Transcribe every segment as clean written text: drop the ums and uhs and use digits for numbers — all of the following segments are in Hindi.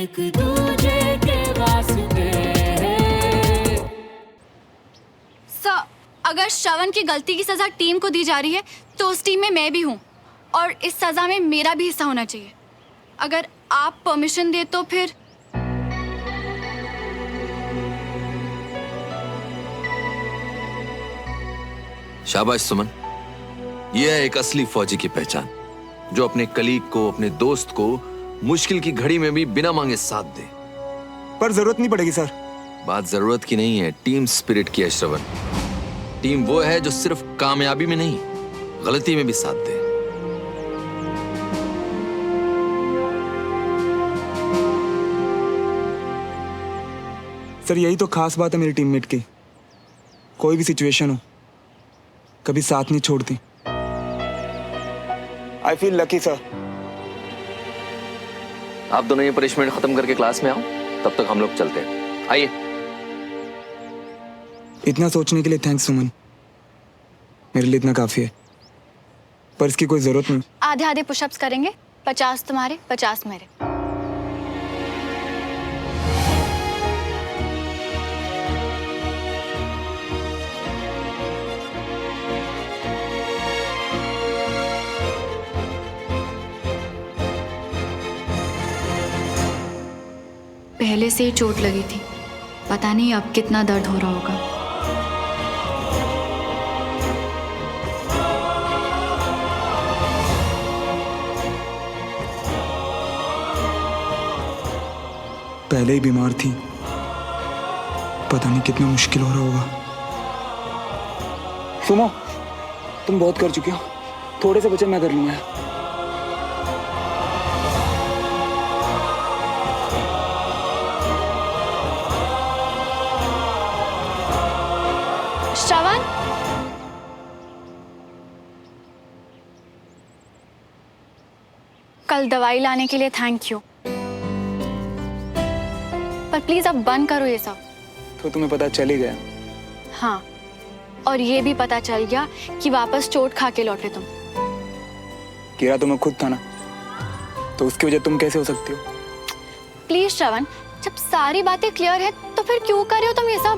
एक दूजे के वास्ते। सर, अगर श्रवण की गलती की सजा टीम को दी जा रही है तो उस टीम में मैं भी हूँ और इस सजा में मेरा भी हिस्सा होना चाहिए। अगर आप परमिशन दे तो फिर। शाबाश सुमन, यह है एक असली फौजी की पहचान, जो अपने कलीग को, अपने दोस्त को मुश्किल की घड़ी में भी बिना मांगे साथ दे। पर जरूरत नहीं पड़ेगी सर। बात जरूरत की नहीं है, टीम स्पिरिट की है श्रवण। टीम वो है जो सिर्फ कामयाबी में नहीं, गलती में भी साथ दे। सर यही तो खास बात है मेरी टीममेट की, कोई भी सिचुएशन हो कभी साथ नहीं छोड़ती। I feel lucky sir. आप दोनों ये पनिशमेंट खत्म करके क्लास में आओ, तब तक हम लोग चलते हैं। आइए। इतना सोचने के लिए थैंक्स सुमन, मेरे लिए इतना काफी है, पर इसकी कोई जरूरत नहीं। आधे आधे पुशअप्स करेंगे, 50 तुम्हारे 50 मेरे। पहले से ही चोट लगी थी, पता नहीं अब कितना दर्द हो रहा होगा। पहले ही बीमार थी, पता नहीं कितना मुश्किल हो रहा होगा। सुमो, तुम बहुत कर चुके हो, थोड़े से वचन मैं कर लूंगा। श्रवण, कल दवाई लाने के लिए थैंक यू, पर प्लीज अब बंद करो ये सब। तो तुम्हें पता चल ही गया। हाँ, और ये भी पता चल गया कि वापस चोट खा के लौटे तुम। गिरा तो मैं खुद था ना, तो उसकी वजह तुम कैसे हो सकती हो? प्लीज श्रवण, जब सारी बातें क्लियर है तो फिर क्यों कर रहे हो तुम ये सब?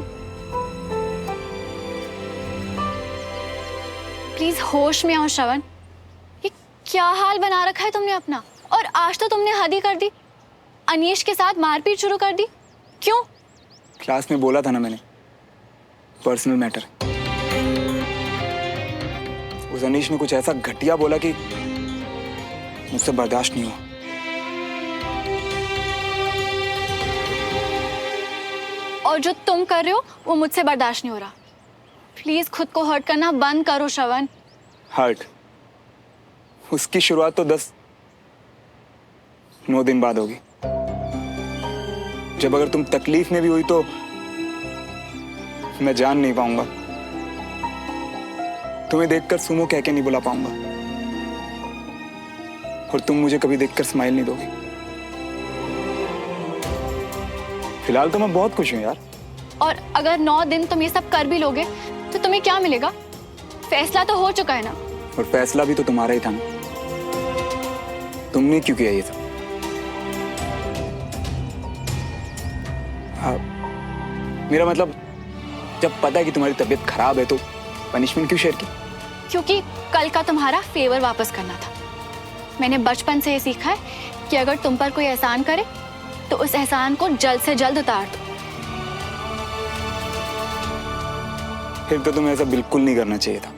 प्लीज होश में आओ श्रवण। ये क्या हाल बना रखा है तुमने अपना, और आज तो तुमने हद ही कर दी, अनीश के साथ मारपीट शुरू कर दी। क्यों? क्लास में बोला था ना मैंने, पर्सनल मैटर। उस अनीश ने कुछ ऐसा घटिया बोला कि मुझसे बर्दाश्त नहीं हुआ। और जो तुम कर रहे हो वो मुझसे बर्दाश्त नहीं हो रहा। प्लीज खुद को हर्ट करना बंद करो श्रवण। हर्ट? उसकी शुरुआत तो 9 दिन बाद होगी, जब अगर तुम तकलीफ में भी हुई तो मैं जान नहीं पाऊंगा, तुम्हें देखकर सुमो कह के नहीं बुला पाऊंगा, और तुम मुझे कभी देखकर स्माइल नहीं दोगी। फिलहाल तो मैं बहुत खुश हूं यार। और अगर 9 दिन तुम ये सब कर भी लोगे तो तुम्हें क्या मिलेगा? फैसला तो हो चुका है ना। और फैसला भी तो तुम्हारा ही था ना, तुमने क्यों किया ये सब? मेरा मतलब, जब पता है कि तुम्हारी तबीयत खराब है तो पनिशमेंट क्यों शेयर की? क्योंकि कल का तुम्हारा फेवर वापस करना था। मैंने बचपन से ये सीखा है कि अगर तुम पर कोई एहसान करे तो उस एहसान को जल्द से जल्द उतार दो। फिर तो तुम्हें ऐसा बिल्कुल नहीं करना चाहिए था,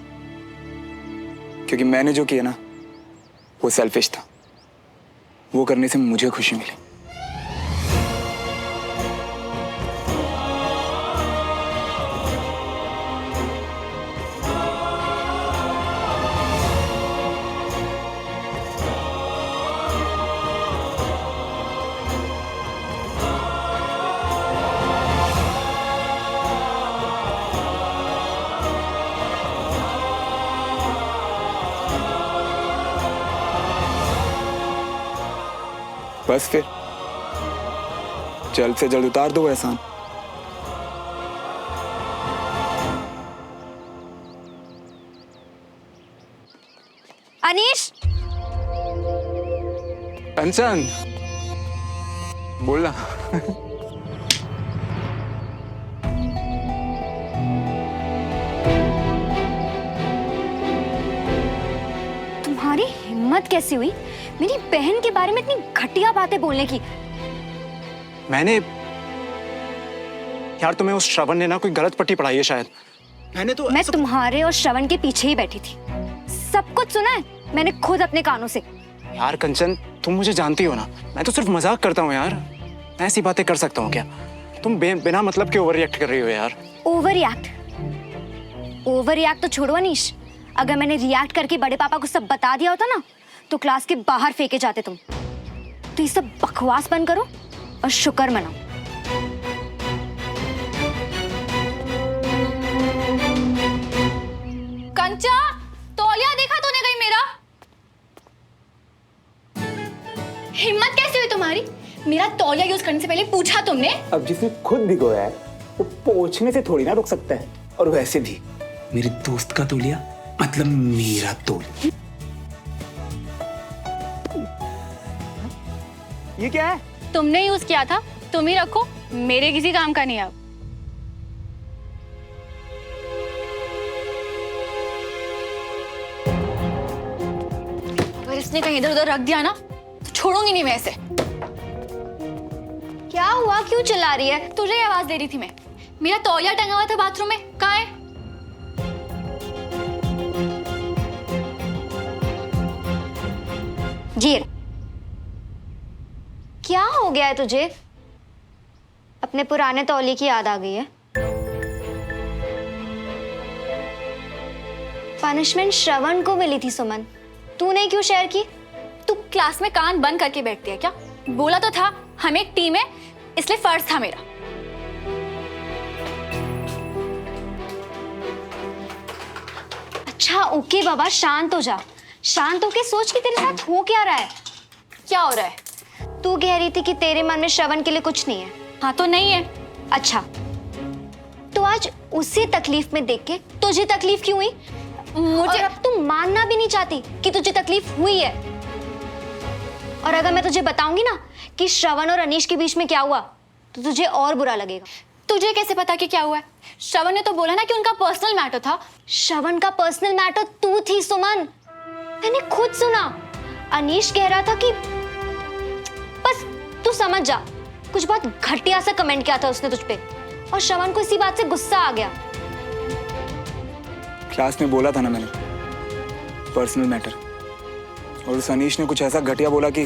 क्योंकि मैंने जो किया ना वो सेल्फिश था। वो करने से मुझे खुशी मिली। बस फिर जल्द से जल्द उतार दो वो एहसान। अनीश! कंचन, बोलना। तुम्हारी हिम्मत कैसी हुई मेरी बहन के बारे में इतनी घटिया बातें बोलने की? मैंने यार तुम्हें उस श्रवण ने ना कोई गलत पट्टी पढ़ाई है शायद। मैं तुम्हारे और श्रवण के पीछे ही बैठी थी, सब कुछ सुना है मैंने खुद अपने कानों से। यार कंचन, तुम मुझे जानती हो ना, मैं तो सिर्फ मजाक करता हूँ यार। मैं ऐसी बातें कर सकता हूँ क्या? तुम बिना मतलब के ओवर रिएक्ट कर रही हो यार। ओवर रिएक्ट तो छोड़ो अनीश, अगर मैंने रिएक्ट करके बड़े पापा को सब बता दिया होता ना तो क्लास के बाहर फेंके जाते तुम। तो ये सब बकवास बंद करो और शुक्र मनाओ। कंचा, तौलिया देखा तूने कहीं मेरा? हिम्मत कैसे हुई तुम्हारी? मेरा तौलिया यूज करने से पहले पूछा तुमने? अब जिसने खुद भिगोया है वो पोंछने से थोड़ी ना रुक सकता है। और वैसे भी मेरे दोस्त का तौलिया मतलब मेरा तौलिया। ये क्या है? तुमने यूज किया था, तुम ही रखो, मेरे किसी काम का नहीं अब। अगर इसने कहीं इधर उधर रख दिया ना तो छोड़ूंगी नहीं मैं इसे। क्या हुआ, क्यों चिल्ला रही है? तुझे ही आवाज दे रही थी मैं। मेरा तौलिया टंगा हुआ था बाथरूम में, कहाँ है? जी क्या हो गया है तुझे? अपने पुराने तौलिए की याद आ गई है? पनिशमेंट श्रवण को मिली थी सुमन, तूने क्यों शेयर की? तू क्लास में कान बंद करके बैठती है क्या? बोला तो था हम एक टीम है, इसलिए फर्ज था मेरा। अच्छा ओके बाबा, शांत हो जा। शांत होके सोच कि तेरे साथ हो क्या रहा है। क्या हो रहा है? तू कह रही थी कि तेरे मन में श्रवण के लिए कुछ नहीं है। हाँ तो नहीं है। अच्छा तो आज उसी तकलीफ में देख के तुझे तकलीफ क्यों हुई? मुझे और अब तू मानना भी नहीं चाहती कि तुझे तकलीफ हुई है। और अगर मैं तुझे बताऊंगी ना कि श्रवण और अनीश के बीच में क्या हुआ तो तुझे और बुरा लगेगा। तुझे कैसे पता कि क्या हुआ है? श्रवण ने तो बोला ना कि उनका पर्सनल मैटर था। श्रवण का पर्सनल मैटर तू थी सुमन, मैंने खुद सुना। अनीश कह रहा था कि बस तू समझ जा, कुछ बहुत घटिया सा कमेंट किया था उसने तुझ पे और श्रवण को इसी बात से गुस्सा आ गया। क्लास में बोला था ना मैंने, पर्सनल मैटर। और उस अनीश ने कुछ ऐसा घटिया बोला कि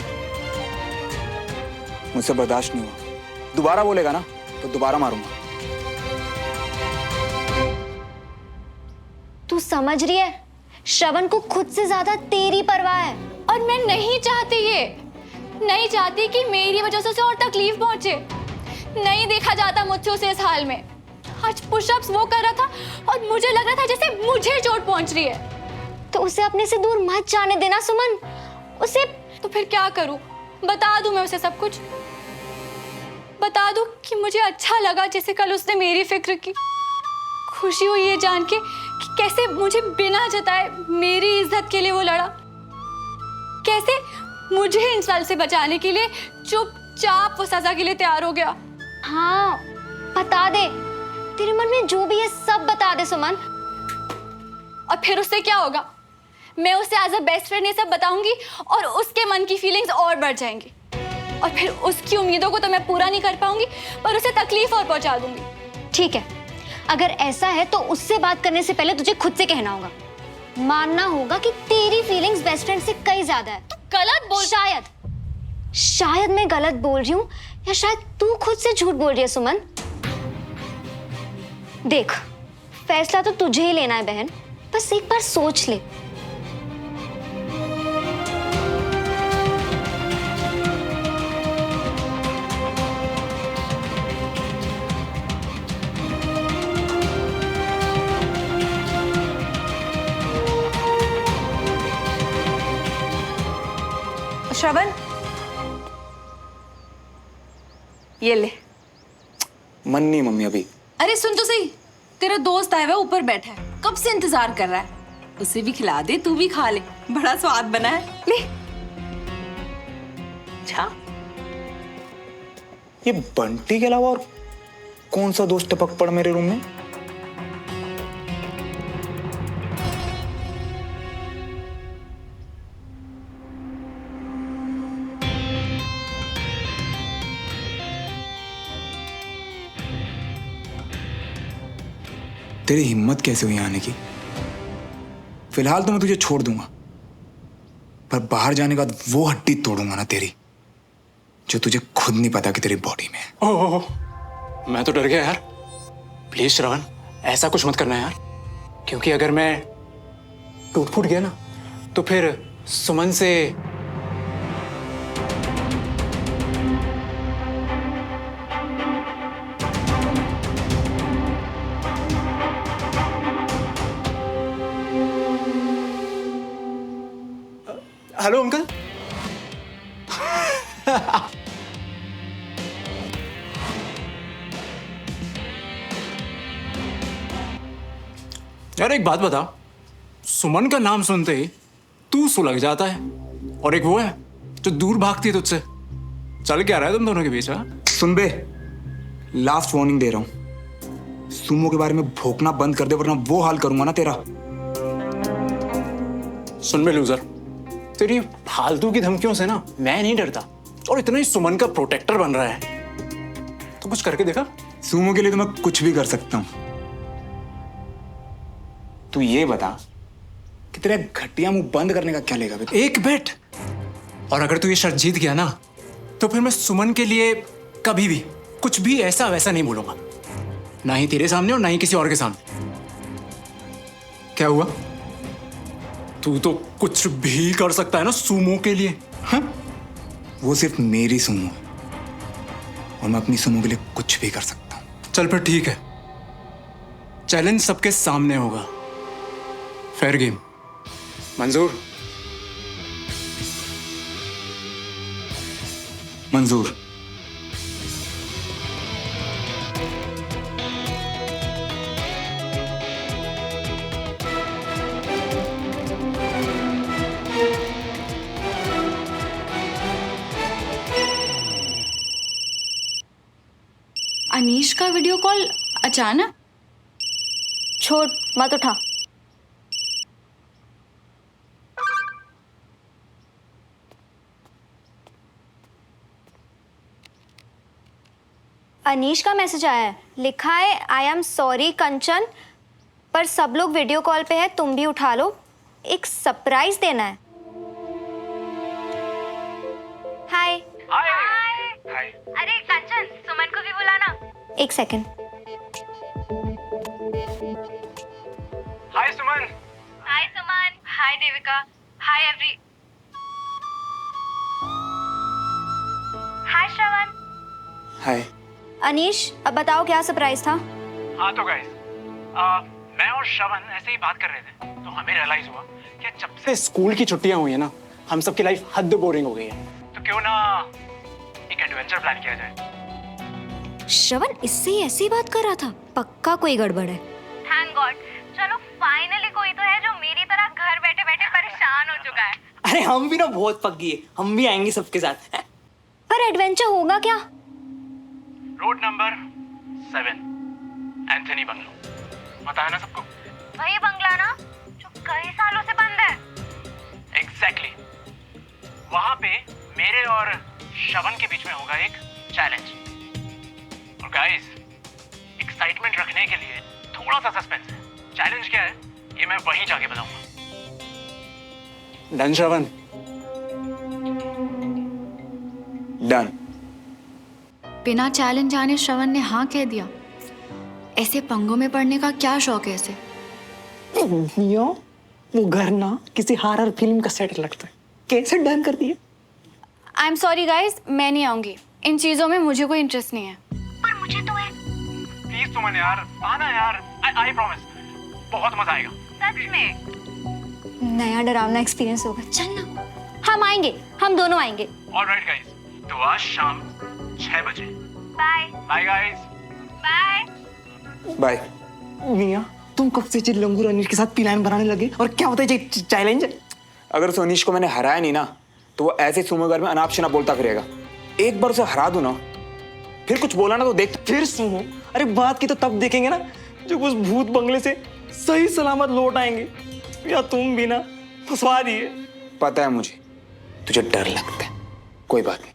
मुझसे बर्दाश्त नहीं हुआ। दोबारा बोलेगा ना तो दोबारा मारूंगा। तू समझ रही है, श्रवण को खुद से ज्यादा तेरी परवाह है। और मैं नहीं चाहती ये, नहीं चाहती कि मेरी वजह से उसे और तकलीफ पहुंचे। नहीं देखा जाता मुझसे उसे इस हाल में। आज पुशअप्स वो कर रहा था और मुझे लग रहा था जैसे मुझे चोट पहुंच रही है। तो उसे अपने से दूर मत जाने देना सुमन। उसे तो फिर क्या करूं? बता दूं मैं उसे सब कुछ? बता दूं कि मुझे अच्छा लगा जैसे कल उसने मेरी फिक्र की। खुशी हुई ये जान के कि कैसे मुझे बिना जताए मेरी इज्जत के लिए वो लड़ा, कैसे मुझे इंसल्ट से बचाने के लिए चुपचाप वो सजा के लिए तैयार हो गया। हाँ बता दे, तेरे मन में जो भी है सब बता दे सुमन। और फिर उससे क्या होगा? मैं उसे एज अ बेस्ट फ्रेंड ये सब बताऊंगी और उसके मन की फीलिंग्स और बढ़ जाएंगी। और फिर उसकी उम्मीदों को तो मैं पूरा नहीं कर पाऊंगी पर उसे तकलीफ और पहुंचा दूंगी। ठीक है, अगर ऐसा है तो उससे बात करने से पहले तुझे खुद से कहना होगा, मानना होगा कि तेरी फीलिंग्स बेस्ट फ्रेंड से कई ज्यादा है। गलत बोल। शायद मैं गलत बोल रही हूँ या शायद तू खुद से झूठ बोल रही है सुमन। देख, फैसला तो तुझे ही लेना है बहन, बस एक बार सोच ले। श्रवण, ये ले। मन नहीं मम्मी अभी। अरे सुन तो सही, तेरा दोस्त आया हुआ ऊपर बैठा है, कब से इंतजार कर रहा है। उसे भी खिला दे, तू भी खा ले, बड़ा स्वाद बना है। ले। अच्छा ये बंटी के अलावा और कौन सा दोस्त टपक पड़ मेरे रूम में? तेरी हिम्मत कैसे हुई आने की? फिलहाल तो मैं तुझे छोड़ दूंगा, पर बाहर जाने के बाद वो हड्डी तोड़ूंगा ना तेरी, जो तुझे खुद नहीं पता कि तेरी बॉडी में है। ओह, मैं तो डर गया यार। प्लीज श्रवण, ऐसा कुछ मत करना यार, क्योंकि अगर मैं टूट फूट गया ना तो फिर सुमन से हेलो अंकल। यार एक बात बता, सुमन का नाम सुनते ही तू सुलग जाता है, और एक वो है जो दूर भागती है तुझसे। चल क्या रहा है तुम दोनों के बीच? हाँ सुन बे, लास्ट वार्निंग दे रहा हूं, सुमो के बारे में भौंकना बंद कर दे, वरना वो हाल करूंगा ना तेरा। सुन बे लूजर, तेरी फालतू की धमकियों से ना मैं नहीं डरता, और इतना ही सुमन का प्रोटेक्टर बन रहा है तो कुछ करके देखा। सुमो के लिए तो मैं कुछ भी कर सकता हूं। तू ये बता कि तेरा घटिया मुंह बंद करने का क्या लेगा बे? एक बेट, और अगर तू ये शर्त जीत गया ना तो फिर मैं सुमन के लिए कभी भी कुछ भी ऐसा वैसा नहीं बोलूंगा, ना ही तेरे सामने और ना ही किसी और के सामने। क्या हुआ? तू तो कुछ भी कर सकता है ना सुमो के लिए। हाँ? वो सिर्फ मेरी सुमो है, और मैं अपनी सुमो के लिए कुछ भी कर सकता हूं। चल फिर ठीक है, चैलेंज सबके सामने होगा, फेयर गेम। मंजूर? मंजूर। अनीश का वीडियो कॉल अचानक? छोड़, मत उठा। अनीश का मैसेज आया है, लिखा है आई एम सॉरी कंचन, पर सब लोग वीडियो कॉल पे है, तुम भी उठा लो, एक सरप्राइज देना है। हाय। हाय। अरे कंचन, सुमन को भी बुलाना। एक सेकंड। हाय सुमन। हाय सुमन। हाय देविका। हाय एवरी। हाय श्रवण। हाय। अनीश, अब बताओ क्या सरप्राइज था? हाँ तो गाइस, मैं और श्रवण ऐसे ही बात कर रहे थे तो हमें रियलाइज हुआ कि जब से स्कूल की छुट्टियां हुई है ना, हम सबकी लाइफ हद बोरिंग हो गई है, तो क्यों ना एक एडवेंचर प्लान किया जाए। श्रवण इससे ही ऐसी बात कर रहा था, पक्का कोई गड़बड़ है। थैंक गॉड, चलो फाइनली कोई तो है जो मेरी तरह घर बैठे बैठे परेशान हो चुका है। अरे हम भी ना बहुत पक गए, हम भी आएंगे सबके साथ। पर एडवेंचर होगा क्या? रोड नंबर 7, एंथनी बंगलो, पता है ना सबको? वही बंगला ना जो कई सालों से बंद है। एग्जैक्टली। वहां पे मेरे और श्रवण के बीच में होगा एक चैलेंज, और गाइस एक्साइटमेंट रखने के लिए थोड़ा सा सस्पेंस है। चैलेंज क्या है ये मैं वहीं जाके बताऊंगा। डन श्रवण? डन। बिना चैलेंज जाने श्रवण ने हाँ कह दिया। ऐसे पंगों में पड़ने का क्या शौक है इसे? वो घर ना किसी हॉरर फिल्म का सेट लगता है, कैसे डन कर दिया। आई एम सॉरी गाइस, मैं नहीं आऊंगी, इन चीजों में मुझे कोई इंटरेस्ट नहीं है। पर मुझे तो है। प्लीज सुमन यार, आना यार, आई प्रॉमिस, बहुत मजा आएगा। सच में नया डरावना एक्सपीरियंस होगा। चल ना, हम आएंगे, हम दोनों आएंगे। ऑलराइट गाइस, तो आज शाम 6 बजे। Bye bye guys. Bye. Bye. मियां, तुम कब से चिल्लंगू अनिश के साथ प्लान बनाने लगे, और क्या होता है चैलेंज? अगर उस अनीश को मैंने हराया नहीं ना, तो वो ऐसे सुमो घर में अनाप शनाप बोलता फिरेगा। एक बार उसे हरा दूं ना, फिर कुछ बोला ना तो देख। फिर सुनो, अरे बात की तो तब देखेंगे ना जब उस भूत बंगले से सही सलामत लौट आएंगे। या तुम भी ना फंसवा दिए। पता है मुझे तुझे डर लगता है, कोई बात नहीं,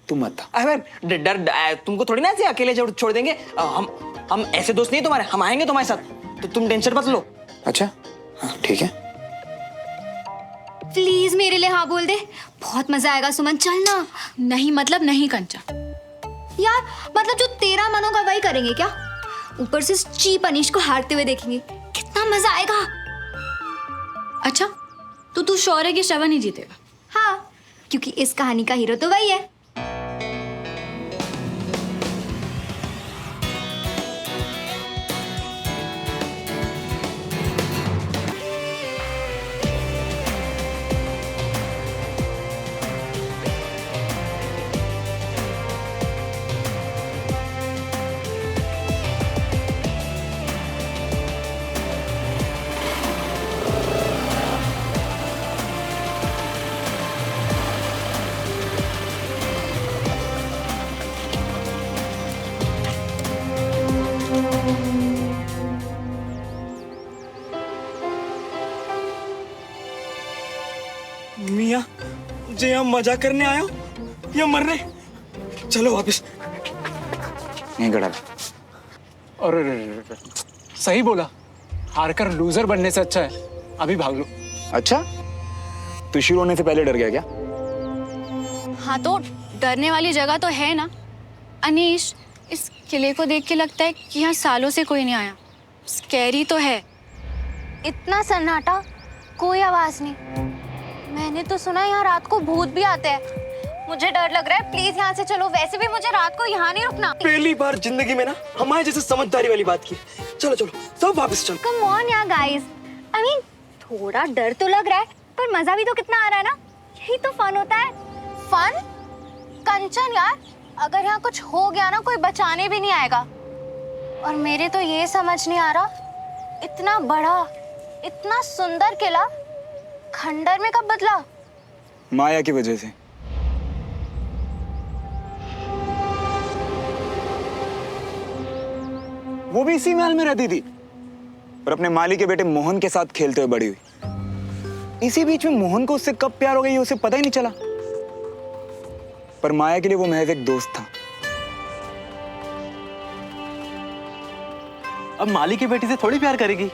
तू मत आ। अरे डर तुमको थोड़ी ना ऐसे अकेले छोड़ देंगे। हम ऐसे दोस्त नहीं तुम्हारे, हम आएंगे तुम्हारे साथ, तो तुम टेंशन मत लो। अच्छा हाँ ठीक है। प्लीज मेरे लिए हाँ बोल दे, बहुत मजा आएगा सुमन, चल ना। नहीं मतलब नहीं कंचन। यार मतलब जो तेरा मन होगा वही करेंगे क्या? ऊपर से चीप अनीश को हारते हुए देखेंगे, कितना मजा आएगा। अच्छा तू श्योर है कि श्रवण ही जीतेगा? हाँ, क्योंकि इस कहानी का हीरो तो वही है। मियाँ मुझे यहाँ मजा करने आया हो या मरने? चलो वापस। नहीं गड़ा। और सही बोला, हारकर लूजर बनने से अच्छा है अभी भाग लो। अच्छा तू शुरू होने से पहले डर गया क्या? हाँ तो डरने वाली जगह तो है ना अनीश। इस किले को देख के लगता है कि यहाँ सालों से कोई नहीं आया। स्कैरी तो है। इतना सन्नाटा, कोई आवाज नहीं। मैंने तो सुना यहाँ रात को भूत भी आते हैं। मुझे डर लग रहा है, प्लीज यहाँ से चलो। वैसे भी मुझे रात को यहाँ नहीं रुकना। पहली बार जिंदगी में ना हमारे जैसे समझदारी वाली बात की। चलो चलो सब वापस चलो। कम ऑन यार गाइस, आई मीन थोड़ा डर तो लग रहा है पर मजा भी तो कितना आ रहा है ना। यही तो फन होता है। फन? कंचन यार, अगर यहाँ कुछ हो गया ना कोई बचाने भी नहीं आएगा। और मेरे तो ये समझ नहीं आ रहा, इतना बड़ा इतना सुंदर किला खंडर में कब बदला? माया की वजह से। वो भी इसी महल में रहती थी और अपने माली के बेटे मोहन के साथ खेलते हुए बड़ी हुई। इसी बीच में मोहन को उससे कब प्यार हो गई उसे पता ही नहीं चला। पर माया के लिए वो महज एक दोस्त था। अब माली की बेटी से थोड़ी प्यार करेगी,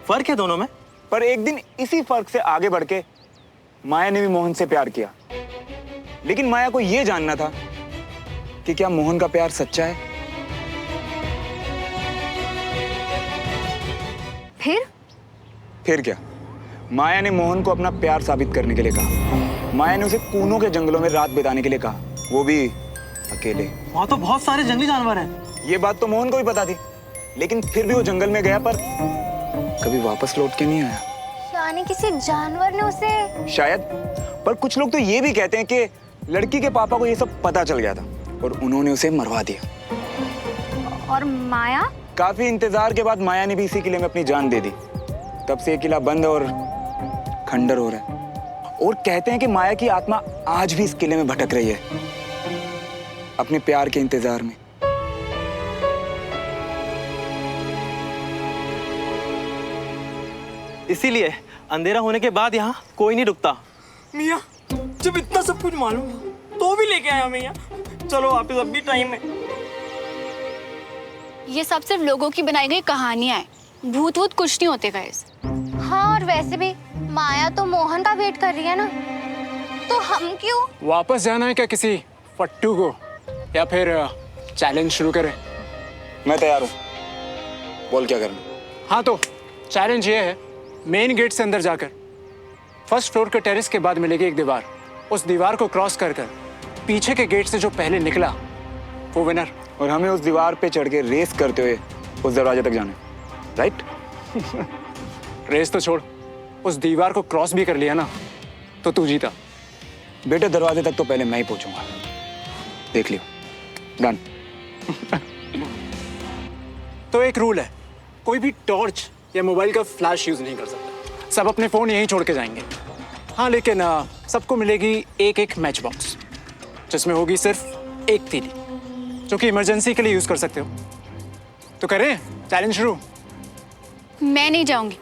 फर्क है दोनों में। पर एक दिन इसी फर्क से आगे बढ़ के माया ने भी मोहन से प्यार किया। लेकिन माया को यह जानना था कि क्या मोहन का प्यार सच्चा है। फिर क्या, माया ने मोहन को अपना प्यार साबित करने के लिए कहा। माया ने उसे कूनों के जंगलों में रात बिताने के लिए कहा, वो भी अकेले। वहाँ तो बहुत सारे जंगली जानवर हैं। ये बात तो मोहन को भी पता थी, लेकिन फिर भी वो जंगल में गया पर कभी वापस लौट के नहीं आया। यानी किसी जानवर ने उसे? शायद। पर कुछ लोग तो ये भी कहते हैं कि लड़की के पापा को ये सब पता चल गया था और उन्होंने उसे मरवा दिया। और माया? काफी इंतजार के बाद माया ने भी इसी किले में अपनी जान दे दी। तब से ये किला बंद और खंडर हो रहा है। और कहते हैं कि माया की आत्मा आज भी इस किले में भटक रही है, अपने प्यार के इंतजार में। इसीलिए अंधेरा होने के बाद यहाँ कोई नहीं रुकता। मियाँ जब इतना सब कुछ मालूम था तो भी लेके आया मैं यहाँ। चलो वापस, अब भी टाइम है। ये सब सिर्फ लोगों की बनाई गई कहानियां हैं। भूत वूत कुछ नहीं होते गाइस। हाँ, और वैसे भी माया तो मोहन का वेट कर रही है ना, तो हम क्यों? वापस जाना है क्या किसी फट्टू को, या फिर चैलेंज शुरू करें? मैं तैयार हूँ, बोल क्या करना। हाँ तो चैलेंज ये है, मेन गेट से अंदर जाकर फर्स्ट फ्लोर के टेरेस के बाद मिलेगी एक दीवार। उस दीवार को क्रॉस कर पीछे के गेट से जो पहले निकला वो विनर। और हमें उस दीवार पे चढ़ के रेस करते हुए उस दरवाजे तक जाना है, राइट? रेस तो छोड़, उस दीवार को क्रॉस भी कर लिया ना तो तू जीता। बेटे दरवाजे तक तो पहले मैं ही पहुंचूंगा, देख लियो। डन। तो एक रूल है, कोई भी टॉर्च या मोबाइल का फ्लैश यूज नहीं कर सकता। सब अपने फोन यहीं छोड़ के जाएंगे। हाँ लेकिन सबको मिलेगी एक एक मैच बॉक्स जिसमें होगी सिर्फ एक तीली। जो कि इमरजेंसी के लिए यूज कर सकते हो। तो करें चैलेंज शुरू। मैं नहीं जाऊंगी।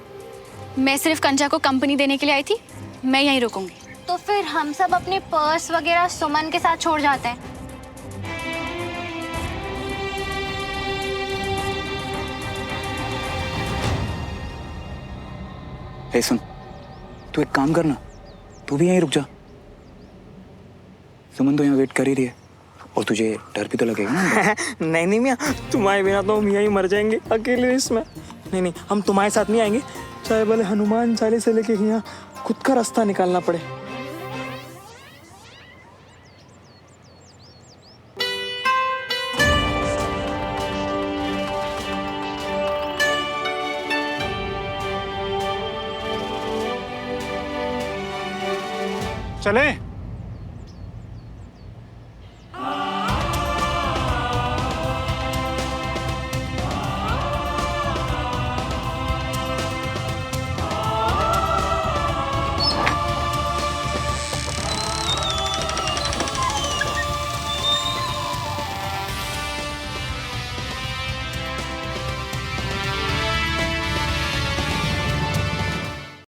मैं सिर्फ कंचा को कंपनी देने के लिए आई थी। मैं यहीं रुकूंगी। तो फिर हम सब अपने पर्स वगैरह सुमन के साथ छोड़ जाते हैं। हे सुन, तू एक काम करना, तू भी यहीं रुक जा। सुमन तो यहाँ वेट कर ही रही है और तुझे डर भी तो लगेगा ना। नहीं नहीं मियाँ, तुम्हारे बिना तो हम यहीं मर जाएंगे अकेले इसमें। नहीं नहीं, हम तुम्हारे साथ नहीं आएंगे, चाहे भले हनुमान चालीसा से लेके यहाँ खुद का रास्ता निकालना पड़े। चले।